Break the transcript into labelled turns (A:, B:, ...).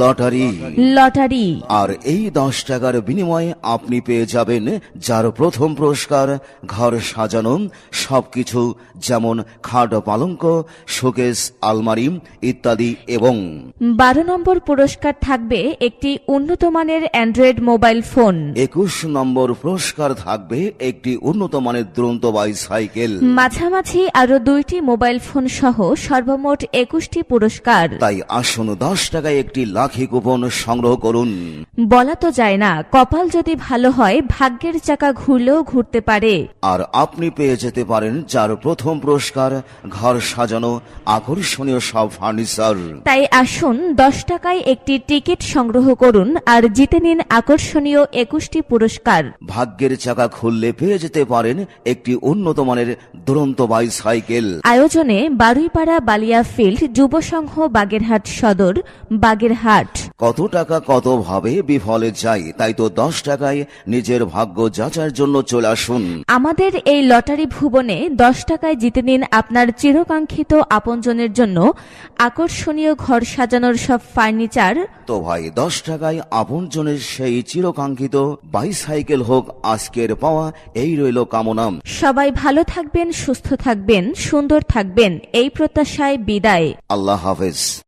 A: Lottery.
B: Lottery.
A: আর এই 10 টাকার বিনিময়ে আপনি পেয়ে যাবেন যার প্রথম পুরস্কার ঘর সাজানো সবকিছু, যেমন খাট পালঙ্ক, শোকেস, আলমারি ইত্যাদি। এবং
B: 12 নম্বর পুরস্কার থাকবে একটি উন্নত মানের অ্যান্ড্রয়েড মোবাইল ফোন।
A: 21 নম্বর পুরস্কার থাকবে একটি উন্নত মানের দুরন্ত বাইসাইকেল।
B: মাঝামাঝি আরো 2টি মোবাইল ফোন সহ সর্বমোট 21টি পুরস্কার।
A: তাই আসুন 10 টাকায় একটি লাখি কুপন সংগ্রহ করুন।
B: বলা তো যায় না, কপাল যদি ভালো হয় ভাগ্যের চাকা ঘুরলেও ঘুরতে পারে।
A: আর আপনি পেয়ে যেতে পারেন যার প্রথম পুরস্কার ঘর সাজানো আকর্ষণীয় সব ফার্নিচার।
B: তাই আসুন 10 টাকায় একটি টিকিট সংগ্রহ করুন আর জিতে নিন আকর্ষণীয় 21টি পুরস্কার।
A: ভাগ্যের চাকা খুললে পেয়ে যেতে পারেন একটি উন্নত মানের দুরন্ত বাইসাইকেল।
B: আয়োজনে বারুইপাড়া বালিয়া ফিল্ড যুব সংঘ বাগেরহাট সদর, বাগেরহাট।
A: কত টাকা কত ভাবে বিফলে যায়, তাই তো 10 টাকায় নিজের ভাগ্য যাচাইয়ের জন্য চলে আসুন
B: আমাদের এই লটারি ভুবনে। 10 টাকায় জিতে নিন আপনার চিরকাঙ্ক্ষিত আপনজনের জন্য আকর্ষণীয় ঘর সাজানোর সব ফার্নিচার।
A: তো ভাই 10 টাকায় আপনজনের সেই চিরকাঙ্ক্ষিত বাইসাইকেল হোক আজকের পাওয়া, এই রইল কামনা।
B: সবাই ভালো থাকবেন, সুস্থ থাকবেন, সুন্দর থাকবেন, এই প্রত্যাশায় বিদায়।
A: আল্লাহ হাফেজ।